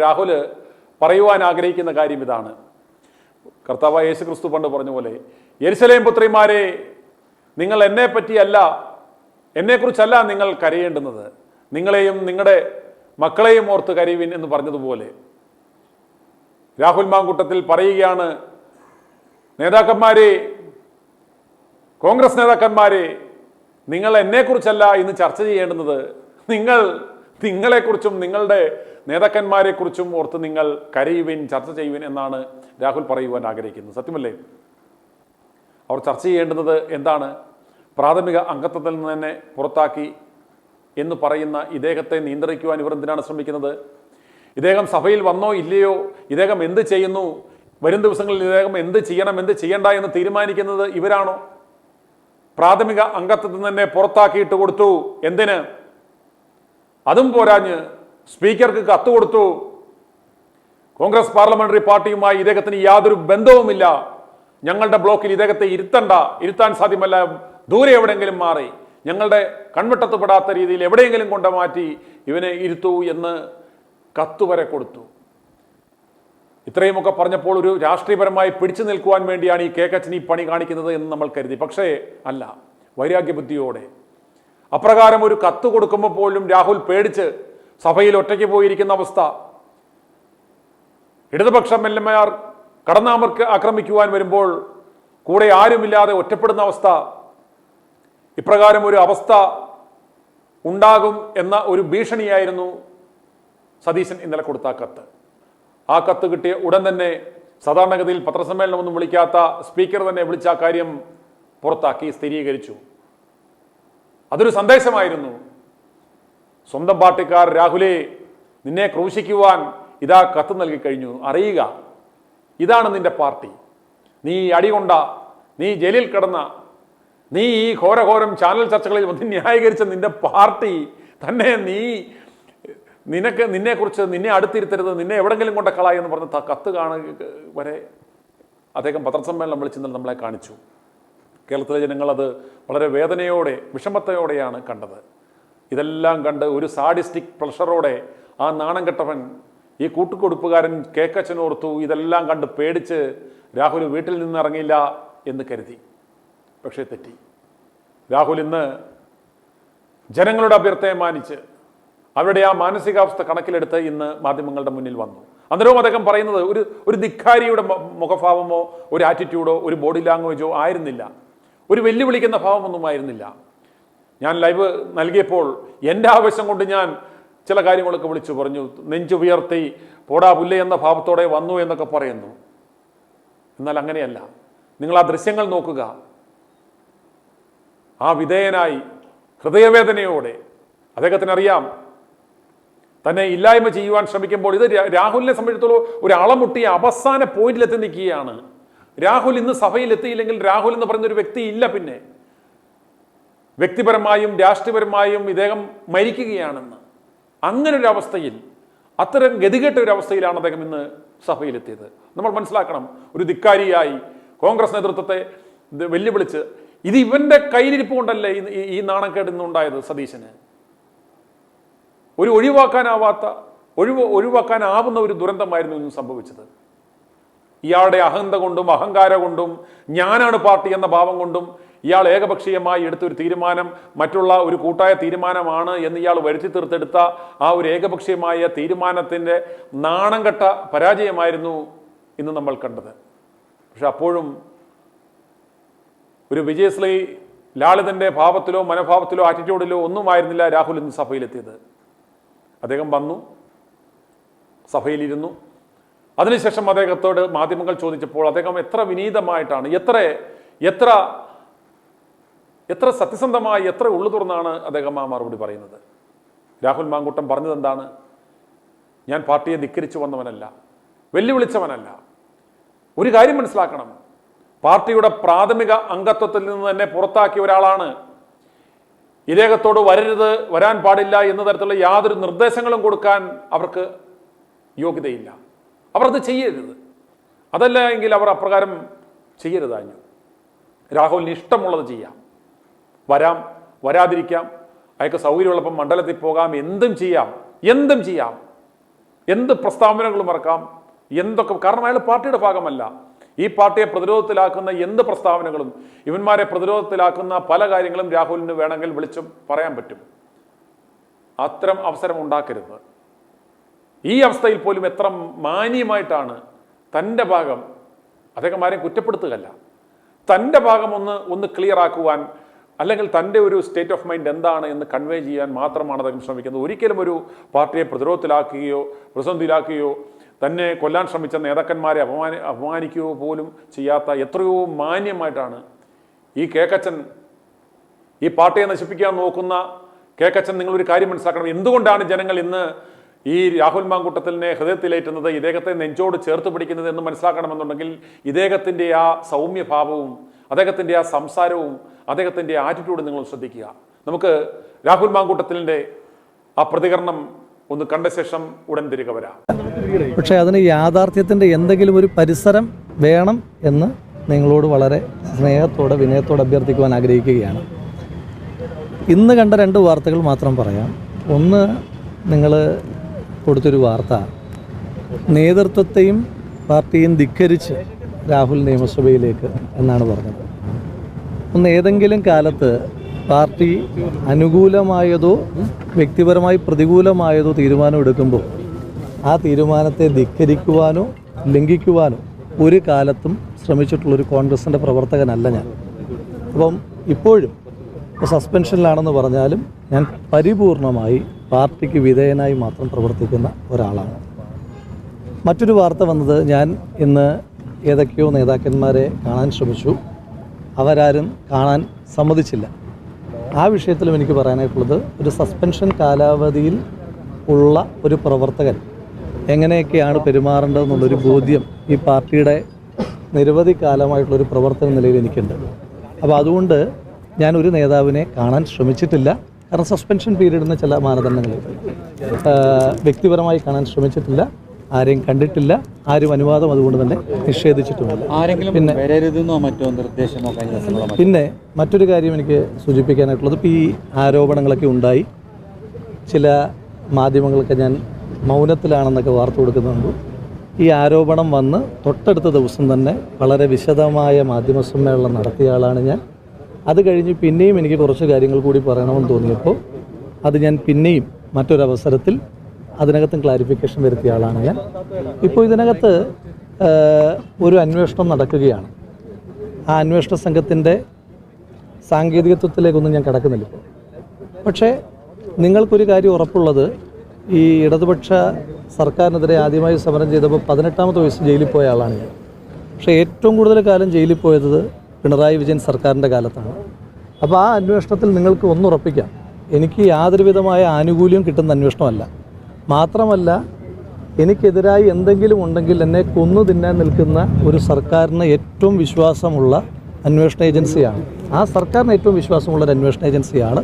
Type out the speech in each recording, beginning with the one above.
രാഹുൽ പറയുവാൻ ആഗ്രഹിക്കുന്ന കാര്യം ഇതാണ്. കർത്താവായ യേശു ക്രിസ്തു പണ്ട് പറഞ്ഞ പോലെ, യെരുശലേം പുത്രിമാരെ, നിങ്ങൾ എന്നെ പറ്റിയല്ല, എന്നെക്കുറിച്ചല്ല നിങ്ങൾ കരയേണ്ടുന്നത്, നിങ്ങളെയും നിങ്ങളുടെ മക്കളെയും ഓർത്ത് കരയുവിൻ എന്ന് പറഞ്ഞതുപോലെ രാഹുൽ മാങ്കൂട്ടത്തിൽ പറയുകയാണ്, നേതാക്കന്മാരെ, കോൺഗ്രസ് നേതാക്കന്മാരെ, നിങ്ങൾ എന്നെക്കുറിച്ചല്ല ഇന്ന് ചർച്ച ചെയ്യേണ്ടുന്നത്, നിങ്ങളെക്കുറിച്ചും നിങ്ങളുടെ നേതാക്കന്മാരെക്കുറിച്ചും ഓർത്ത് നിങ്ങൾ കരയുവിൻ, ചർച്ച ചെയ്യുവിൻ എന്നാണ് രാഹുൽ പറയുവാൻ ആഗ്രഹിക്കുന്നത്. സത്യമല്ലേ? അവർ ചർച്ച ചെയ്യേണ്ടുന്നത് എന്താണ്? പ്രാഥമിക അംഗത്വത്തിൽ നിന്ന് തന്നെ പുറത്താക്കി എന്ന് പറയുന്ന ഇദ്ദേഹത്തെ നിയന്ത്രിക്കുവാൻ ഇവർ എന്തിനാണ് ശ്രമിക്കുന്നത്? ഇദ്ദേഹം സഭയിൽ വന്നോ ഇല്ലയോ, ഇദ്ദേഹം എന്ത് ചെയ്യുന്നു, വരും ദിവസങ്ങളിൽ ഇദ്ദേഹം എന്ത് ചെയ്യണം എന്ത് ചെയ്യണ്ട എന്ന് തീരുമാനിക്കുന്നത് ഇവരാണോ? പ്രാഥമിക അംഗത്വത്തിൽ തന്നെ പുറത്താക്കിയിട്ട് കൊടുത്തു. എന്തിന്? അതും പോരാഞ്ഞ് സ്പീക്കർക്ക് കത്ത് കൊടുത്തു. കോൺഗ്രസ് പാർലമെന്ററി പാർട്ടിയുമായി ഇദ്ദേഹത്തിന് യാതൊരു ബന്ധവുമില്ല, ഞങ്ങളുടെ ബ്ലോക്കിൽ ഇദ്ദേഹത്തെ ഇരുത്താൻ സാധ്യമല്ല, ദൂരെ എവിടെയെങ്കിലും മാറി, ഞങ്ങളുടെ കൺവെട്ടത്തുപെടാത്ത രീതിയിൽ എവിടെയെങ്കിലും കൊണ്ട് മാറ്റി ഇവനെ ഇരുത്തൂ എന്ന് കത്തുവരെ കൊടുത്തു. ഇത്രയുമൊക്കെ പറഞ്ഞപ്പോൾ ഒരു രാഷ്ട്രീയപരമായി പിടിച്ചു നിൽക്കുവാൻ വേണ്ടിയാണ് ഈ കേക്കച്ചൻ ഈ പണി കാണിക്കുന്നത് എന്ന് നമ്മൾ കരുതി. പക്ഷേ അല്ല, വൈരാഗ്യബുദ്ധിയോടെ. അപ്രകാരം ഒരു കത്ത് കൊടുക്കുമ്പോൾ പോലും രാഹുൽ പേടിച്ച് സഭയിൽ ഒറ്റയ്ക്ക് പോയിരിക്കുന്ന അവസ്ഥ, ഇടതുപക്ഷ എംഎൽഎമാർ കടന്നാമർക്ക് ആക്രമിക്കുവാൻ വരുമ്പോൾ കൂടെ ആരുമില്ലാതെ ഒറ്റപ്പെടുന്ന അവസ്ഥ, ഇപ്രകാരം ഒരു അവസ്ഥ ഉണ്ടാകും എന്ന ഒരു ഭീഷണിയായിരുന്നു സതീശൻ ഇന്നലെ കൊടുത്ത കത്ത്. ആ കത്ത് കിട്ടിയ ഉടൻ തന്നെ സാധാരണഗതിയിൽ പത്രസമ്മേളനമൊന്നും വിളിക്കാത്ത സ്പീക്കർ തന്നെ വിളിച്ച ആ കാര്യം പുറത്താക്കി സ്ഥിരീകരിച്ചു. അതൊരു സന്ദേശമായിരുന്നു. സ്വന്തം പാർട്ടിക്കാർ, രാഹുലെ, നിന്നെ ക്രൂശിക്കുവാൻ ഇതാ കത്ത് നൽകി കഴിഞ്ഞു, അറിയുക, ഇതാണ് നിന്റെ പാർട്ടി, നീ അടികൊണ്ട, നീ ജയിലിൽ കിടന്ന, നീ ഈ ഘോരഘോരം ചാനൽ ചർച്ചകളിൽ വന്ന് ന്യായീകരിച്ച നിന്റെ പാർട്ടി തന്നെ നിന്നെക്കുറിച്ച് നിന്നെ അടുത്തിരുത്തരുത്, നിന്നെ എവിടെങ്കിലും കൊണ്ട കളായി എന്ന് പറഞ്ഞ് കത്ത് വരെ അദ്ദേഹം പത്രസമ്മേളനം വിളിച്ച് നമ്മളെ കാണിച്ചു. കേരളത്തിലെ ജനങ്ങൾ അത് വളരെ വേദനയോടെ വിഷമത്തോടെയാണ് കണ്ടത്. ഇതെല്ലാം കണ്ട് ഒരു സാഡിസ്റ്റിക് പ്രഷറോടെ ആ നാണം കെട്ടവൻ, ഈ കൂട്ടുകൊടുപ്പുകാരൻ കേക്കച്ചൻ ഓർത്തു, ഇതെല്ലാം കണ്ട് പേടിച്ച് രാഹുൽ വീട്ടിൽ നിന്ന് ഇറങ്ങിയില്ല എന്ന് കരുതി. പക്ഷേ തെറ്റി. രാഹുൽ ഇന്ന് ജനങ്ങളുടെ അഭ്യർത്ഥനയെ മാനിച്ച് അവരുടെ ആ മാനസികാവസ്ഥ കണക്കിലെടുത്ത് ഇന്ന് മാധ്യമങ്ങളുടെ മുന്നിൽ വന്നു. അന്നേരവും അദ്ദേഹം പറയുന്നത് ഒരു ധിക്കാരിയുടെ മുഖഭാവമോ ഒരു ആറ്റിറ്റ്യൂഡോ ഒരു ബോഡി ലാംഗ്വേജോ ആയിരുന്നില്ല, ഒരു വെല്ലുവിളിക്കുന്ന ഭാവമൊന്നും ആയിരുന്നില്ല. ഞാൻ ലൈവ് നൽകിയപ്പോൾ എൻ്റെ ആവശ്യം കൊണ്ട് ഞാൻ ചില കാര്യങ്ങളൊക്കെ വിളിച്ചു പറഞ്ഞു, നെഞ്ചുയർത്തി പോടാ പുല്ലേ എന്ന ഭാവത്തോടെ വന്നു എന്നൊക്കെ പറയുന്നു. എന്നാൽ അങ്ങനെയല്ല. നിങ്ങൾ ആ ദൃശ്യങ്ങൾ നോക്കുക. ആ വിധേയനായി ഹൃദയവേദനയോടെ അദ്ദേഹത്തിനറിയാം തന്നെ ഇല്ലായ്മ ചെയ്യുവാൻ ശ്രമിക്കുമ്പോൾ ഇത് രാഹുലിനെ സംബന്ധിച്ചിടത്തോളം ഒരു അളമുട്ടിയ അവസാന പോയിന്റിലെത്തി നിൽക്കുകയാണ്. രാഹുൽ ഇന്ന് സഭയിൽ എത്തിയില്ലെങ്കിൽ രാഹുൽ എന്ന് പറയുന്ന ഒരു വ്യക്തി ഇല്ല. പിന്നെ വ്യക്തിപരമായും രാഷ്ട്രീയപരമായും ഇദ്ദേഹം മരിക്കുകയാണെന്ന്, അങ്ങനെ ഒരു അവസ്ഥയിൽ, അത്തരം ഗതികെട്ട ഒരു അവസ്ഥയിലാണ് അദ്ദേഹം ഇന്ന് സഭയിലെത്തിയത്. നമ്മൾ മനസ്സിലാക്കണം. ഒരു ധിക്കാരിയായി കോൺഗ്രസ് നേതൃത്വത്തെ വെല്ലുവിളിച്ച്, ഇത് ഇവന്റെ കയ്യിലിരിപ്പ് കൊണ്ടല്ലേ ഈ നാണക്കേട് ഇന്നുണ്ടായത് സതീശന്. ഒരു ഒഴിവാക്കാനാവുന്ന ഒരു ദുരന്തമായിരുന്നു ഇന്ന് സംഭവിച്ചത്. ഇയാളുടെ അഹന്ത കൊണ്ടും അഹങ്കാരം കൊണ്ടും ഞാനാണ് പാർട്ടി എന്ന ഭാവം കൊണ്ടും ഇയാൾ ഏകപക്ഷീയമായി എടുത്തൊരു തീരുമാനം മറ്റുള്ള ഒരു കൂട്ടായ തീരുമാനമാണ് എന്ന് ഇയാൾ വരുത്തി തീർത്തെടുത്ത ആ ഒരു ഏകപക്ഷീയമായ തീരുമാനത്തിൻ്റെ നാണം കെട്ട പരാജയമായിരുന്നു ഇന്ന് നമ്മൾ കണ്ടത്. പക്ഷെ അപ്പോഴും ഒരു വിജയശ്രീ ലാളിതന്റെ ഭാവത്തിലോ മനോഭാവത്തിലോ ആറ്റിറ്റ്യൂഡിലോ ഒന്നുമായിരുന്നില്ല രാഹുൽ ഇന്ന് സഭയിലെത്തിയത്. അദ്ദേഹം വന്നു, സഭയിലിരുന്നു. അതിനുശേഷം അദ്ദേഹത്തോട് മാധ്യമങ്ങൾ ചോദിച്ചപ്പോൾ അദ്ദേഹം എത്ര വിനീതമായിട്ടാണ്, എത്ര സത്യസന്ധമായി, എത്ര ഉള്ളു തുറന്നാണ് അദ്ദേഹം ആ മറുപടി പറയുന്നത്. രാഹുൽ മാങ്കൂട്ടം പറഞ്ഞത് എന്താണ്? ഞാൻ പാർട്ടിയെ ധിക്കരിച്ചു വന്നവനല്ല, വെല്ലുവിളിച്ചവനല്ല. ഒരു കാര്യം മനസ്സിലാക്കണം, പാർട്ടിയുടെ പ്രാഥമിക അംഗത്വത്തിൽ നിന്ന് തന്നെ പുറത്താക്കിയ ഒരാളാണ്. ഇദ്ദേഹത്തോട് വരാൻ പാടില്ല എന്ന തരത്തിലുള്ള യാതൊരു നിർദ്ദേശങ്ങളും കൊടുക്കാൻ അവർക്ക് യോഗ്യതയില്ല. അവർ അത് ചെയ്യരുത്. അതല്ല എങ്കിൽ അവർ അപ്രകാരം ചെയ്യരുതാഞ്ഞു. രാഹുലിന് ഇഷ്ടമുള്ളത് ചെയ്യാം, വരാം, വരാതിരിക്കാം, അയാൾക്ക് സൗകര്യമുള്ളപ്പം മണ്ഡലത്തിൽ പോകാം, എന്തും ചെയ്യാം. എന്ത് പ്രസ്താവനകളും ഇറക്കാം, എന്തൊക്കെ, കാരണം അയാൾ പാർട്ടിയുടെ ഭാഗമല്ല. ഈ പാർട്ടിയെ പ്രതിരോധത്തിലാക്കുന്ന എന്ത് പ്രസ്താവനകളും, ഇവന്മാരെ പ്രതിരോധത്തിലാക്കുന്ന പല കാര്യങ്ങളും രാഹുലിന് വേണമെങ്കിൽ വിളിച്ചും പറയാൻ പറ്റും. അത്തരം അവസരം ഉണ്ടാക്കരുത്. ഈ അവസ്ഥയിൽ പോലും എത്ര മാന്യമായിട്ടാണ് തൻ്റെ ഭാഗം, അദ്ദേഹം ആരെയും കുറ്റപ്പെടുത്തുകയല്ല, തൻ്റെ ഭാഗം ഒന്ന് ക്ലിയർ ആക്കുവാൻ, അല്ലെങ്കിൽ തൻ്റെ ഒരു സ്റ്റേറ്റ് ഓഫ് മൈൻഡ് എന്താണ് എന്ന് കൺവേ ചെയ്യാൻ മാത്രമാണ് അദ്ദേഹം ശ്രമിക്കുന്നത്. ഒരിക്കലും ഒരു പാർട്ടിയെ പ്രതിരോധത്തിലാക്കുകയോ പ്രതിസന്ധിയിലാക്കുകയോ തന്നെ കൊല്ലാൻ ശ്രമിച്ച നേതാക്കന്മാരെ അപമാനിക്കുകയോ പോലും ചെയ്യാത്ത എത്രയോ മാന്യമായിട്ടാണ് ഈ കേക്കച്ചൻ, ഈ പാർട്ടിയെ നശിപ്പിക്കാൻ നോക്കുന്ന കേക്കച്ചൻ, നിങ്ങളൊരു കാര്യം മനസ്സിലാക്കണം. എന്തുകൊണ്ടാണ് ജനങ്ങൾ ഇന്ന് ഈ രാഹുൽ മാങ്കൂട്ടത്തിലിനെ ഹൃദയത്തിലേറ്റുന്നത്, ഇദ്ദേഹത്തെ നെഞ്ചോട് ചേർത്ത് പിടിക്കുന്നത് എന്ന് മനസ്സിലാക്കണമെന്നുണ്ടെങ്കിൽ ഇദ്ദേഹത്തിൻ്റെ ആ സൗമ്യഭാവവും അദ്ദേഹത്തിൻ്റെ ആ സംസാരവും അദ്ദേഹത്തിൻ്റെ ആറ്റിറ്റ്യൂഡ് നിങ്ങൾ ശ്രദ്ധിക്കുക. നമുക്ക് രാഹുൽ മാങ്കൂട്ടത്തിലിൻ്റെ ആ പ്രതികരണം ഒന്ന് കണ്ട ശേഷം ഉടൻ തിരികെ വരാം. പക്ഷേ അതിന് യാഥാർത്ഥ്യത്തിൻ്റെ എന്തെങ്കിലും ഒരു പരിസരം വേണം എന്ന് നിങ്ങളോട് വളരെ സ്നേഹത്തോടെ വിനയത്തോടെ അഭ്യർത്ഥിക്കുവാൻ ആഗ്രഹിക്കുകയാണ്. ഇന്ന് കണ്ട 2 വാർത്തകൾ മാത്രം പറയാം. ഒന്ന്, നിങ്ങൾ കൊടുത്തൊരു വാർത്ത നേതൃത്വത്തെയും പാർട്ടിയും ധിക്കരിച്ച് രാഹുൽ നിയമസഭയിലേക്ക് എന്നാണ് പറഞ്ഞത്. ഒന്ന്, ഏതെങ്കിലും കാലത്ത് പാർട്ടി അനുകൂലമായതോ വ്യക്തിപരമായി പ്രതികൂലമായതോ തീരുമാനം എടുക്കുമ്പോൾ ആ തീരുമാനത്തെ ധിക്കരിക്കുവാനോ ലംഘിക്കുവാനോ ഒരു കാലത്തും ശ്രമിച്ചിട്ടുള്ളൊരു കോൺഗ്രസിൻ്റെ പ്രവർത്തകനല്ല ഞാൻ. അപ്പം ഇപ്പോഴും സസ്പെൻഷനിലാണെന്ന് പറഞ്ഞാലും ഞാൻ പരിപൂർണമായി പാർട്ടിക്ക് വിധേയനായി മാത്രം പ്രവർത്തിക്കുന്ന ഒരാളാണ്. മറ്റൊരു വാർത്ത വന്നത്, ഞാൻ ഇന്ന് ഏതൊക്കെയോ നേതാക്കന്മാരെ കാണാൻ ശ്രമിച്ചു, അവരാരും കാണാൻ സമ്മതിച്ചില്ല. ആ വിഷയത്തിലും എനിക്ക് പറയാനായിട്ടുള്ളത്, ഒരു സസ്പെൻഷൻ കാലാവധിയിൽ ഉള്ള ഒരു പ്രവർത്തകൻ എങ്ങനെയൊക്കെയാണ് പെരുമാറേണ്ടതെന്നുള്ളൊരു ബോധ്യം ഈ പാർട്ടിയുടെ നിരവധി കാലമായിട്ടുള്ളൊരു പ്രവർത്തന നിലയിൽ എനിക്കുണ്ട്. അപ്പോൾ അതുകൊണ്ട് ഞാനൊരു നേതാവിനെ കാണാൻ ശ്രമിച്ചിട്ടില്ല. കാരണം സസ്പെൻഷൻ പീരീഡിന് ചില മാനദണ്ഡങ്ങൾ, വ്യക്തിപരമായി കാണാൻ ശ്രമിച്ചിട്ടില്ല, ആരെയും കണ്ടിട്ടില്ല, ആരും അനുവാദം അതുകൊണ്ട് തന്നെ നിഷേധിച്ചിട്ടുമില്ല. പിന്നെ മറ്റൊരു കാര്യം എനിക്ക് സൂചിപ്പിക്കാനായിട്ടുള്ളത്, ഇപ്പോൾ ഈ ആരോപണങ്ങളൊക്കെ ഉണ്ടായി, ചില മാധ്യമങ്ങളൊക്കെ ഞാൻ മൗനത്തിലാണെന്നൊക്കെ വാർത്ത കൊടുക്കുന്നുണ്ട്. ഈ ആരോപണം വന്ന് തൊട്ടടുത്ത ദിവസം തന്നെ വളരെ വിശദമായ മാധ്യമ സമ്മേളനം നടത്തിയ ആളാണ് ഞാൻ. അത് കഴിഞ്ഞ് പിന്നെയും എനിക്ക് കുറച്ച് കാര്യങ്ങൾ കൂടി പറയണമെന്ന് തോന്നിയപ്പോൾ അത് ഞാൻ പിന്നെയും മറ്റൊരവസരത്തിൽ അതിനകത്തും ക്ലാരിഫിക്കേഷൻ വരുത്തിയ ആളാണ് ഞാൻ. ഇപ്പോൾ ഇതിനകത്ത് ഒരു അന്വേഷണം നടക്കുകയാണ്. ആ അന്വേഷണ സംഘത്തിൻ്റെ സാങ്കേതികത്വത്തിലേക്കൊന്നും ഞാൻ കടക്കുന്നില്ല ഇപ്പോൾ. പക്ഷേ നിങ്ങൾക്കൊരു കാര്യം ഉറപ്പുള്ളത്, ഈ ഇടതുപക്ഷ സർക്കാരിനെതിരെ ആദ്യമായി സമരം ചെയ്തപ്പോൾ 18ാമത്തെ വയസ്സ് ജയിലിൽ പോയ ആളാണ് ഞാൻ. പക്ഷേ ഏറ്റവും കൂടുതൽ കാലം ജയിലിൽ പോയത് പിണറായി വിജയൻ സർക്കാരിൻ്റെ കാലത്താണ്. അപ്പോൾ ആ അന്വേഷണത്തിൽ നിങ്ങൾക്ക് ഒന്നുറപ്പിക്കാം, എനിക്ക് യാതൊരു വിധമായ ആനുകൂല്യം കിട്ടുന്ന അന്വേഷണമല്ല. മാത്രമല്ല, എനിക്കെതിരായി എന്തെങ്കിലും ഉണ്ടെങ്കിൽ എന്നെ കൊന്നു തിന്നാൻ നിൽക്കുന്ന ഒരു സർക്കാരിന് ഏറ്റവും വിശ്വാസമുള്ള അന്വേഷണ ഏജൻസിയാണ്. ആ സർക്കാരിന് ഏറ്റവും വിശ്വാസമുള്ളൊരു അന്വേഷണ ഏജൻസിയാണ്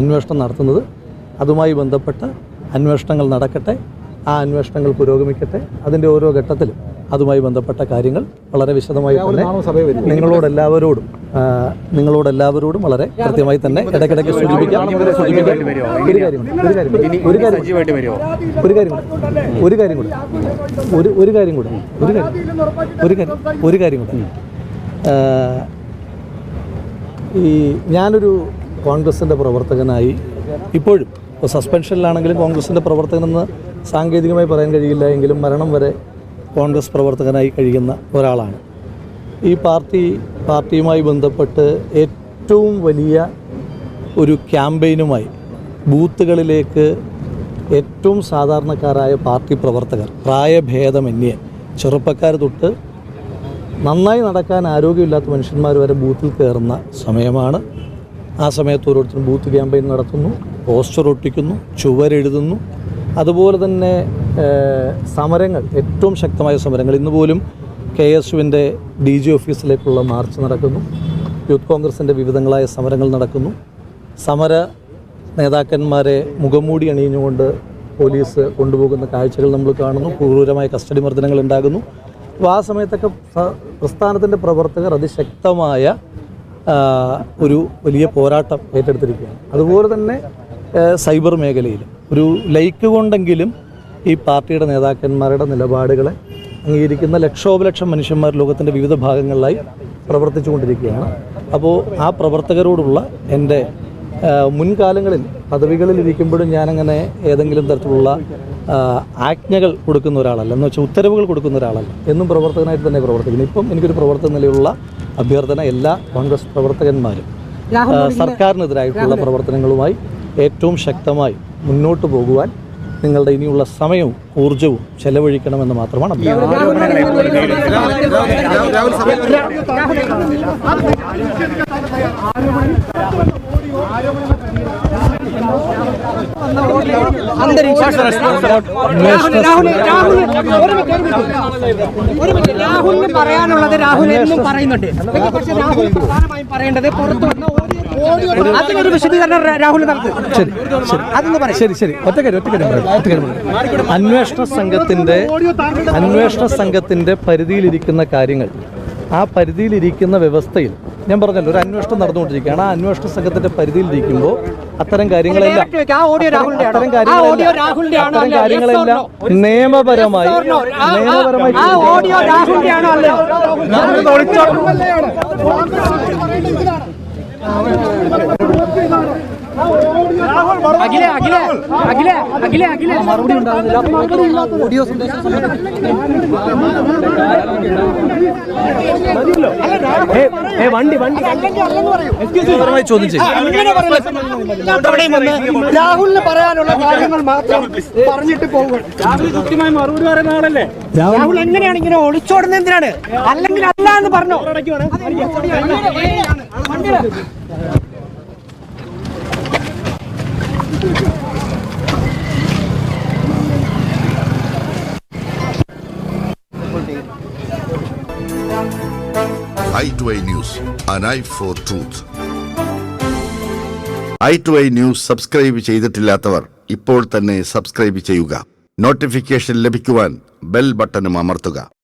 അന്വേഷണം നടത്തുന്നത്. അതുമായി ബന്ധപ്പെട്ട് അന്വേഷണങ്ങൾ നടക്കട്ടെ, ആ അന്വേഷണങ്ങൾ പുരോഗമിക്കട്ടെ. അതിൻ്റെ ഓരോ ഘട്ടത്തിലും അതുമായി ബന്ധപ്പെട്ട കാര്യങ്ങൾ വളരെ വിശദമായി തന്നെ നിങ്ങളോടെല്ലാവരോടും വളരെ കൃത്യമായി തന്നെ ഇടയ്ക്കിടയ്ക്ക് സൂചിപ്പിക്കാം. ഒരു കാര്യം കൂടെ ഈ ഞാനൊരു കോൺഗ്രസിൻ്റെ പ്രവർത്തകനായി ഇപ്പോഴും സസ്പെൻഷനിലാണെങ്കിലും കോൺഗ്രസിൻ്റെ പ്രവർത്തകനെന്ന് സാങ്കേതികമായി പറയാൻ കഴിയില്ല എങ്കിലും മരണം വരെ കോൺഗ്രസ് പ്രവർത്തകനായി കഴിയുന്ന ഒരാളാണ്. ഈ പാർട്ടിയുമായി ബന്ധപ്പെട്ട് ഏറ്റവും വലിയ ഒരു ക്യാമ്പയിനുമായി ബൂത്തുകളിലേക്ക് ഏറ്റവും സാധാരണക്കാരായ പാർട്ടി പ്രവർത്തകർ, പ്രായഭേദമന്യേ ചെറുപ്പക്കാർ തൊട്ട് നന്നായി നടക്കാൻ ആരോഗ്യമില്ലാത്ത മനുഷ്യന്മാർ വരെ ബൂത്തിൽ കയറുന്ന സമയമാണ്. ആ സമയത്ത് ഓരോരുത്തരും ബൂത്ത് ക്യാമ്പയിൻ നടത്തുന്നു, പോസ്റ്റർ ഒട്ടിക്കുന്നു, ചുവരെഴുതുന്നു. അതുപോലെ തന്നെ സമരങ്ങൾ, ഏറ്റവും ശക്തമായ സമരങ്ങൾ. ഇന്ന് പോലും KSUവിൻ്റെ DG ഓഫീസിലേക്കുള്ള മാർച്ച് നടക്കുന്നു. യൂത്ത് കോൺഗ്രസിൻ്റെ വിവിധങ്ങളായ സമരങ്ങൾ നടക്കുന്നു. സമര നേതാക്കന്മാരെ മുഖംമൂടി അണിഞ്ഞുകൊണ്ട് പോലീസ് കൊണ്ടുപോകുന്ന കാഴ്ചകൾ നമ്മൾ കാണുന്നു. ക്രൂരമായ കസ്റ്റഡി മർദ്ദനങ്ങൾ ഉണ്ടാകുന്നു. അപ്പോൾ ആ സമയത്തൊക്കെ പ്രസ്ഥാനത്തിൻ്റെ പ്രവർത്തകർ അതിശക്തമായ ഒരു വലിയ പോരാട്ടം ഏറ്റെടുത്തിരിക്കുകയാണ്. അതുപോലെ തന്നെ സൈബർ മേഖലയിൽ ഒരു ലൈക്ക് കൊണ്ടെങ്കിലും ഈ പാർട്ടിയുടെ നേതാക്കന്മാരുടെ നിലപാടുകളെ അംഗീകരിക്കുന്ന ലക്ഷോപലക്ഷം മനുഷ്യന്മാർ ലോകത്തിൻ്റെ വിവിധ ഭാഗങ്ങളിലായി പ്രവർത്തിച്ചു കൊണ്ടിരിക്കുകയാണ്. അപ്പോൾ ആ പ്രവർത്തകരോടുള്ള എൻ്റെ മുൻകാലങ്ങളിൽ പദവികളിൽ ഇരിക്കുമ്പോഴും ഞാനങ്ങനെ ഏതെങ്കിലും തരത്തിലുള്ള ആജ്ഞകൾ കൊടുക്കുന്ന ഒരാളല്ല, എന്ന് വെച്ചാൽ ഉത്തരവുകൾ കൊടുക്കുന്ന ഒരാളല്ല. എന്നും പ്രവർത്തകനായിട്ട് തന്നെ പ്രവർത്തിക്കുന്നു. ഇപ്പം എനിക്കൊരു പ്രവർത്തക നിലയിലുള്ള അഭ്യർത്ഥന എല്ലാ കോൺഗ്രസ് പ്രവർത്തകന്മാരും സർക്കാരിനെതിരായിട്ടുള്ള പ്രവർത്തനങ്ങളുമായി ഏറ്റവും ശക്തമായി മുന്നോട്ട് പോകുവാൻ നിങ്ങളുടെ ഇനിയുള്ള സമയവും ഊർജവും ചെലവഴിക്കണമെന്ന് മാത്രമാണ് രാഹുലിന് പറയാനുള്ളത് രാഹുൽ എന്നും പറയുന്നുണ്ട്. പക്ഷേ രാഹുൽ പ്രധാനമായും പറയേണ്ടത് പുറത്തു വന്ന അതിനൊരു വിശദീകരണം രാഹുൽ നൽകും. ശരി ഒറ്റക്കാര്യം അന്വേഷണ സംഘത്തിന്റെ പരിധിയിലിരിക്കുന്ന കാര്യങ്ങൾ, ആ പരിധിയിലിരിക്കുന്ന വ്യവസ്ഥയിൽ ഞാൻ പറഞ്ഞല്ലോ ഒരു അന്വേഷണം നടന്നുകൊണ്ടിരിക്കുകയാണ്. ആ അന്വേഷണ സംഘത്തിന്റെ പരിധിയിലിരിക്കുമ്പോൾ അത്തരം കാര്യങ്ങളെല്ലാം നിയമപരമായി മറുപടി ഉണ്ടാകുന്നില്ല. ഓഡിയോ ചോദ്യം ചെയ്യും. രാഹുലിന് പറയാനുള്ള കാര്യങ്ങൾ മാത്രം പറഞ്ഞിട്ട് പോകും. കൃത്യമായി മറുപടി പറയുന്ന ആളല്ലേ രാഹുൽ? എങ്ങനെയാണ് ഇങ്ങനെ ഒളിച്ചോടുന്നത്? എന്തിനാണ്? അല്ലെങ്കിൽ അല്ല എന്ന് പറഞ്ഞു. i2i News, an eye for truth. i2i News subscribe ചെയ്തിട്ടില്ലാത്തവർ ഇപ്പോൾ തന്നെ സബ്സ്ക്രൈബ് ചെയ്യുക. നോട്ടിഫിക്കേഷൻ ലഭിക്കുവാൻ ബെൽ ബട്ടണും അമർത്തുക.